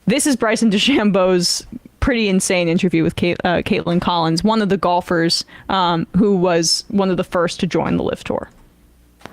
This is Bryson DeChambeau's pretty insane interview with Caitlin Collins, one of the golfers who was one of the first to join the LIV Tour.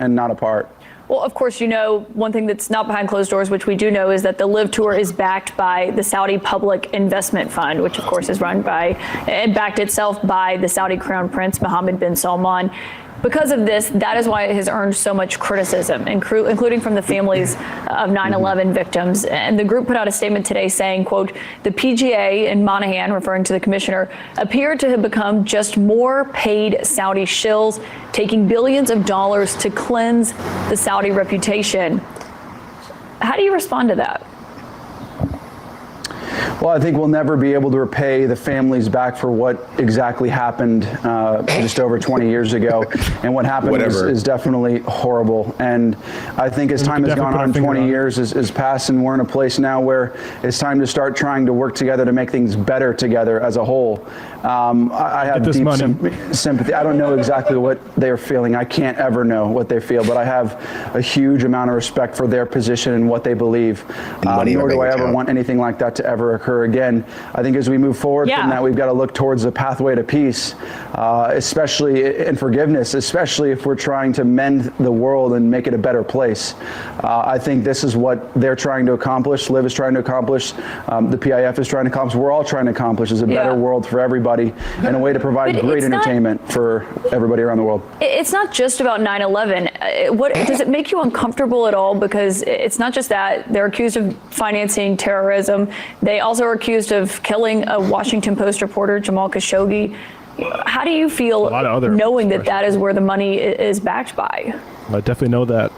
And not a part. Well, of course, you know, one thing that's not behind closed doors, which we do know, is that the LIV Tour is backed by the Saudi Public Investment Fund, which, of course, is run by and backed itself by the Saudi Crown Prince Mohammed bin Salman. Because of this, that is why it has earned so much criticism, including from the families of 9/11 victims. And the group put out a statement today saying, quote, the PGA and Monahan, referring to the commissioner, appear to have become just more paid Saudi shills, taking billions of dollars to cleanse the Saudi reputation. How do you respond to that? Well, I think we'll never be able to repay the families back for what exactly happened just over 20 years ago. And what happened is definitely horrible. And I think as time has gone on, 20 years has passed, and we're in a place now where it's time to start trying to work together to make things better together as a whole. I have deep sympathy. I don't know exactly what they're feeling. I can't ever know what they feel, but I have a huge amount of respect for their position and what they believe. Nor do I ever want anything like that to ever occur again. I think as we move forward from that, we've got to look towards a pathway to peace, especially in forgiveness, especially if we're trying to mend the world and make it a better place. I think this is what they're trying to accomplish. LIV is trying to accomplish. The PIF is trying to accomplish. We're all trying to accomplish is a better world for everybody and a way to provide great entertainment for everybody around the world. It's not just about 9/11. What does it make you uncomfortable at all? Because it's not just that they're accused of financing terrorism. They also are accused of killing a Washington Post reporter, Jamal Khashoggi. How do you feel knowing that that is where the money is backed by? I definitely know that.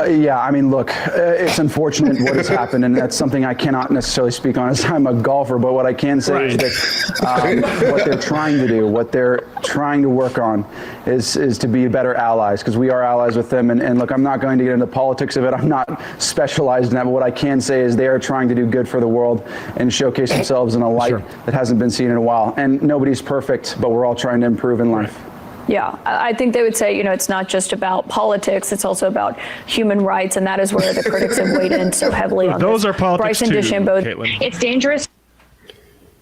Yeah, I mean, look, it's unfortunate what has happened, and that's something I cannot necessarily speak on as I'm a golfer, but what I can say is that what they're trying to do, what they're trying to work on is to be better allies, because we are allies with them. And look, I'm not going to get into politics of it. I'm not specialized in that, but what I can say is they are trying to do good for the world and showcase themselves in a light that hasn't been seen in a while. And nobody's perfect, but we're all trying to improve in life. Yeah, I think they would say, you know, it's not just about politics, it's also about human rights, and that is where the critics have weighed in so heavily on those this. Are politics Bryson DeChambeau. Caitlin. It's dangerous.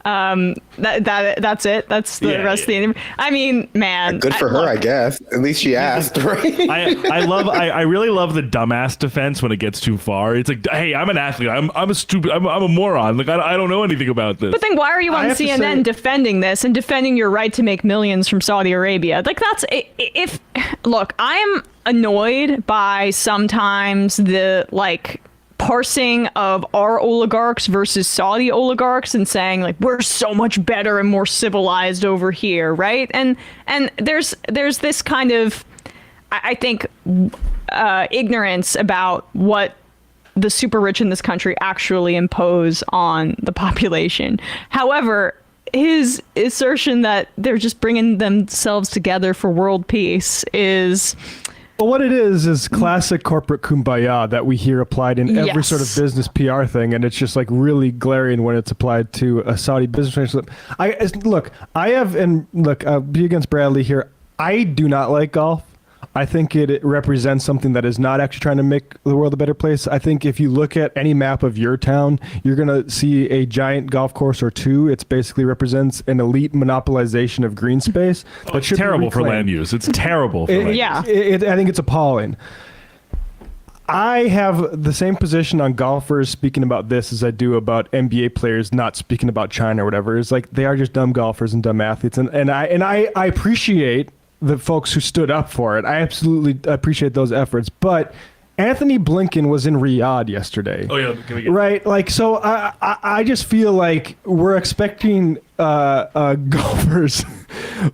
That's it. That's the rest of the interview. I mean, man. Good for her, I guess. At least she asked, right? I really love the dumbass defense when it gets too far. It's like, hey, I'm an athlete. I'm a stupid. I'm a moron. Like I don't know anything about this. But then why are you on CNN defending this and defending your right to make millions from Saudi Arabia? Like look, I'm annoyed by sometimes the parsing of our oligarchs versus Saudi oligarchs and saying like we're so much better and more civilized over here, right? And there's this kind of I think ignorance about what the super rich in this country actually impose on the population. However, his assertion that they're just bringing themselves together for world peace is... Well, what it is classic corporate kumbaya that we hear applied in every sort of business PR thing, and it's just like really glaring when it's applied to a Saudi business relationship. Be against Bradley here. I do not like golf. I think it represents something that is not actually trying to make the world a better place. I think if you look at any map of your town, you're going to see a giant golf course or two. It basically represents an elite monopolization of green space. It's terrible for land use. It's terrible for land use. I think it's appalling. I have the same position on golfers speaking about this as I do about NBA players not speaking about China or whatever. It's like they are just dumb golfers and dumb athletes. And I appreciate the folks who stood up for it. I absolutely appreciate those efforts. But Anthony Blinken was in Riyadh yesterday. Oh, yeah. Can we get right? Like, so I just feel like we're expecting golfers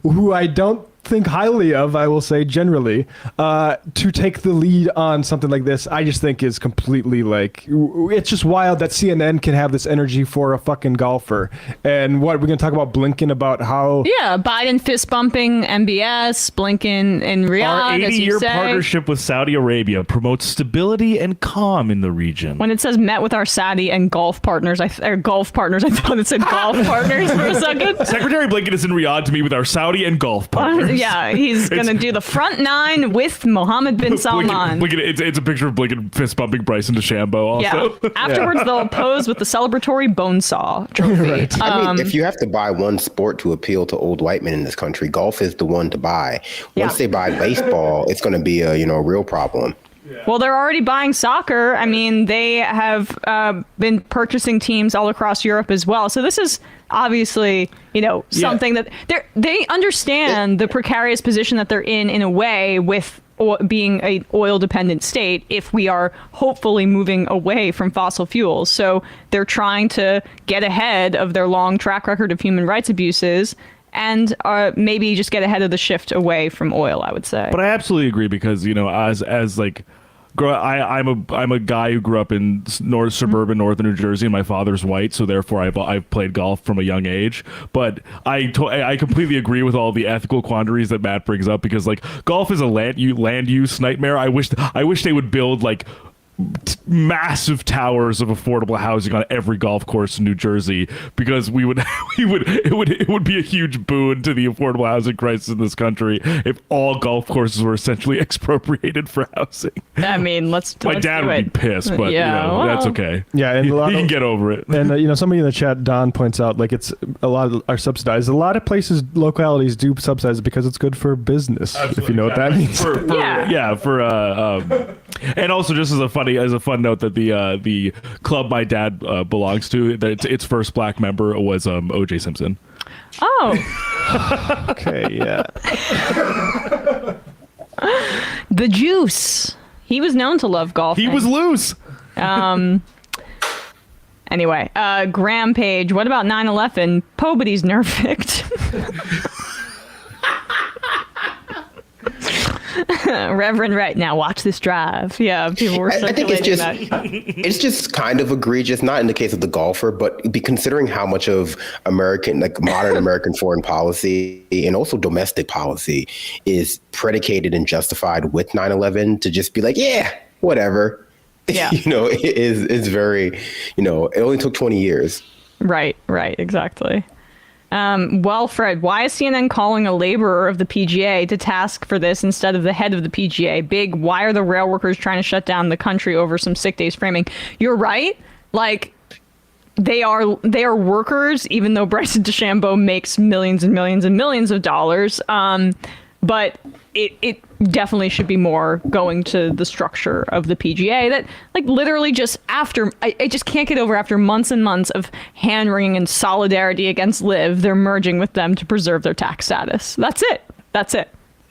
who I don't think highly of, I will say generally, to take the lead on something like this. I just think is completely it's just wild that CNN can have this energy for a fucking golfer. And what we're going to talk about Blinken about how Biden fist bumping MBS, Blinken in Riyadh. Our 80-year partnership with Saudi Arabia promotes stability and calm in the region. When it says met with our Saudi and golf partners, I thought it said golf partners for a second. Secretary Blinken is in Riyadh to meet with our Saudi and golf partners. Yeah, he's going to do the front nine with Mohammed bin Salman. It's a picture of Blinken fist bumping Bryson DeChambeau also. Yeah. Afterwards, they'll pose with the celebratory bone saw trophy. Right. I mean, if you have to buy one sport to appeal to old white men in this country, golf is the one to buy. Once they buy baseball, it's going to be a real problem. Well, they're already buying soccer. I mean, they have been purchasing teams all across Europe as well. So this is obviously, something that they understand the precarious position that they're in a way, with being an oil-dependent state, if we are hopefully moving away from fossil fuels. So they're trying to get ahead of their long track record of human rights abuses and maybe just get ahead of the shift away from oil, I would say. But I absolutely agree because, as like, I'm a guy who grew up in suburban northern New Jersey, and my father's white, so therefore I've played golf from a young age. But I completely agree with all the ethical quandaries that Matt brings up, because like golf is a land use nightmare. I wish they would build like massive towers of affordable housing on every golf course in New Jersey, because it would be a huge boon to the affordable housing crisis in this country if all golf courses were essentially expropriated for housing. I mean, my dad would be pissed, but that's okay. Yeah, and he can get over it. And somebody in the chat, Don, points out like it's a lot are subsidized. A lot of places, localities do subsidize it because it's good for business. Absolutely. If you know what that means. And also just as a fun note, that the club my dad belongs to, that its first black member was O.J. Simpson. Oh. Okay, yeah. The Juice. He was known to love golf. He was loose. Anyway, Graham Page. What about 9/11? Pobody's nerfed. Reverend Wright, now watch this drive. Yeah, people were circulating I think it's just kind of egregious, not in the case of the golfer, but considering how much of American, like modern American foreign policy and also domestic policy is predicated and justified with 9/11, to just be like, yeah, whatever. Yeah. It's very, it only took 20 years. Right, exactly. Well, Fred, why is CNN calling a laborer of the PGA to task for this instead of the head of the PGA? Big, why are the rail workers trying to shut down the country over some sick days framing? You're right. Like, they are workers, even though Bryson DeChambeau makes millions and millions and millions of dollars. But it definitely should be more going to the structure of the PGA that, like, literally just after, I just can't get over, after months and months of hand-wringing and solidarity against Liv, they're merging with them to preserve their tax status. That's it.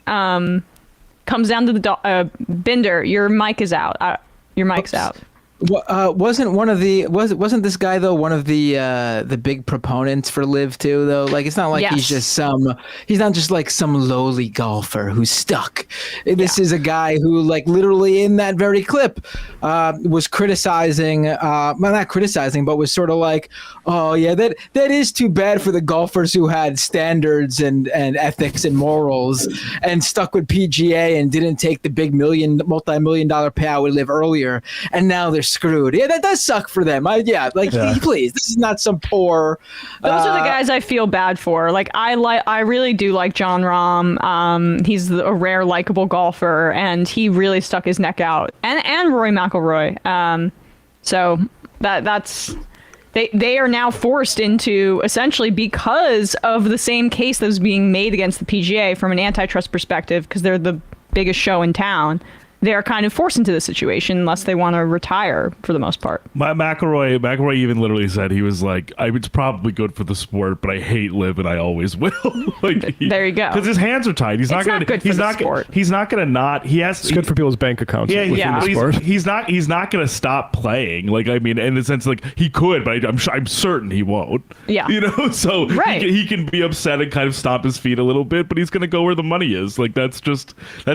Comes down to the Binder, your mic is out. Your mic's out. Wasn't this guy though one of the big proponents for Liv too though? Like, it's not like he's not just like some lowly golfer who's stuck. This is a guy who, like, literally in that very clip was criticizing, not criticizing, but was sort of like, oh yeah, that is too bad for the golfers who had standards and ethics and morals and stuck with PGA and didn't take the big multi-million-dollar payout with Liv earlier, and now they're screwed. Yeah, that does suck for them. Please, this is not some poor. Those are the guys I feel bad for. Like, I really do like John Rahm. He's a rare likable golfer, and he really stuck his neck out. And Rory McIlroy. So that's. They are now forced into, essentially, because of the same case that was being made against the PGA from an antitrust perspective, because they're the biggest show in town. They're kind of forced into this situation unless they want to retire for the most part. McIlroy even literally said, he was like, it's probably good for the sport, but I hate Liv and I always will. There you go. Because his hands are tied. He's not going to. He's not going to not. He has. It's good for people's bank accounts. Yeah. He's not going to stop playing. Like, I mean, in the sense, like, he could, but I'm certain he won't. Yeah. So right. he can be upset and kind of stomp his feet a little bit, but he's going to go where the money is. Like, that's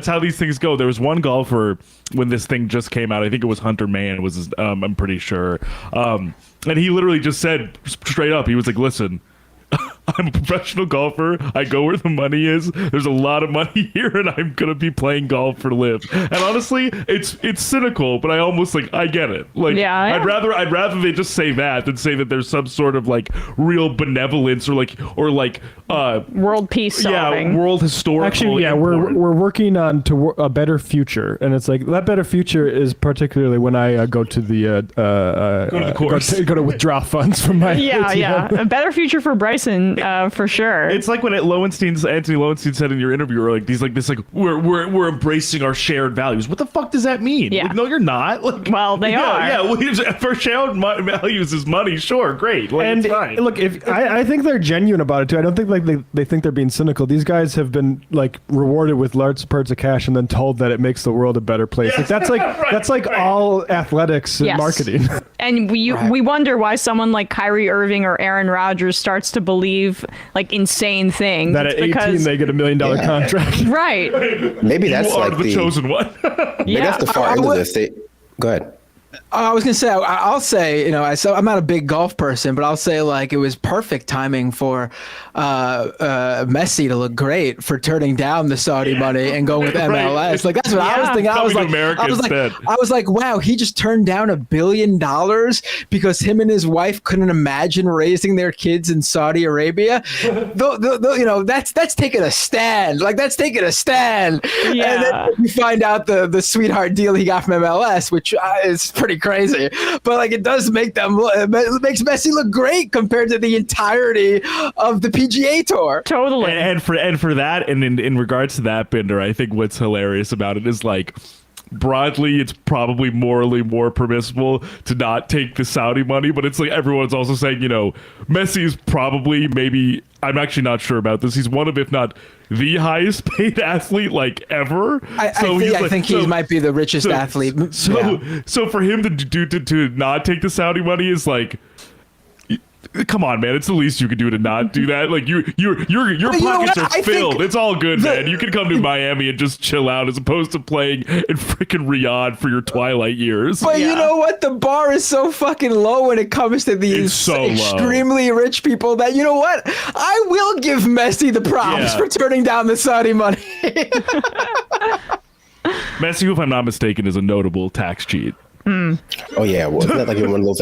how these things go. There was one golfer when this thing just came out. I think it was Hunter Mann. I'm pretty sure. And he literally just said straight up, he was like, listen, I'm a professional golfer. I go where the money is. There's a lot of money here, and I'm gonna be playing golf for live. And honestly, it's cynical, but I almost like I get it. Like, I'd rather they just say that than say that there's some sort of like real benevolence or like world peace solving. Yeah, world historical. Actually, yeah, we're working on a better future, and it's like that better future is particularly when I go to the course, go to withdraw funds from my ATM. A better future for Bryson, for sure. It's like when Anthony Lowenstein said in your interview, we're embracing our shared values. What the fuck does that mean? Yeah. Like, no, you're not. Like, well, they are. Yeah, well, for shared values is money. Sure, great. Like, and it's fine. Look, if I think they're genuine about it too. I don't think like they think they're being cynical. These guys have been like rewarded with large spurts of cash and then told that it makes the world a better place. Like, that's all athletics and marketing. And we wonder why someone like Kyrie Irving or Aaron Rodgers starts to believe like insane things. That at 18 they get $1 million contract. Right. Maybe that's you like are the chosen one. Maybe that's the far end of this. Go ahead. I was gonna say, I'll say, I'm not a big golf person, but I'll say like it was perfect timing for Messi to look great for turning down the Saudi money and going with MLS. Right. Like that's what I was thinking. I was like, wow, he just turned down $1 billion because him and his wife couldn't imagine raising their kids in Saudi Arabia. That's taking a stand. Like that's taking a stand. Yeah. And then you find out the sweetheart deal he got from MLS, which is pretty crazy, but like it does make it makes Messi look great compared to the entirety of the PGA Tour. Totally. And for that, and in regards to that, Binder, I think what's hilarious about it is like broadly, it's probably morally more permissible to not take the Saudi money, but it's like everyone's also saying, Messi is probably maybe. I'm actually not sure about this. He's one of, if not the highest paid athlete like ever. I think he might be the richest athlete. So for him to not take the Saudi money is like, come on, man. It's the least you could do to not do that. Like your pockets are filled. It's all good, man. You can come to Miami and just chill out as opposed to playing in freaking Riyadh for your twilight years. But you know what? The bar is so fucking low when it comes to these extremely rich people that, you know what? I will give Messi the props for turning down the Saudi money. Messi, who, if I'm not mistaken, is a notable tax cheat. Oh yeah, well, isn't that like one of those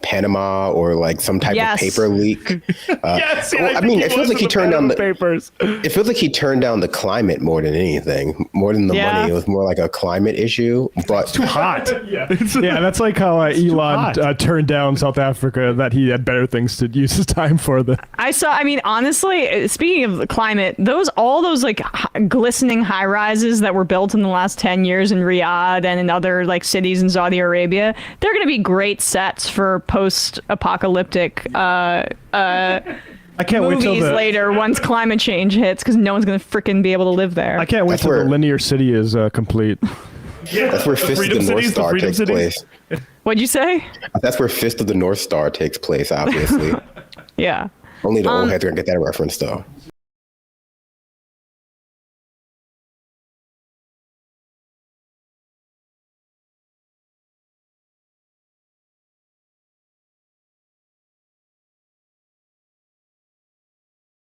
Panama or like some type of paper leak? I mean, it feels like he turned down the papers. It feels like he turned down the climate more than anything, more than the money. It was more like a climate issue. But it's too hot. That's like how Elon turned down South Africa. That he had better things to use his time for. I mean, honestly, speaking of the climate, all those like glistening high rises that were built in the last 10 years in Riyadh and in other like cities in Saudi Arabia, they're going to be great sets for post-apocalyptic I can't movies wait till later once climate change hits, because no one's going to freaking be able to live there. I can't wait till the linear city is complete. That's where Fist of the North Star takes place. What'd you say? That's where Fist of the North Star takes place, obviously. Yeah. Only the old heads are going to get that reference, though.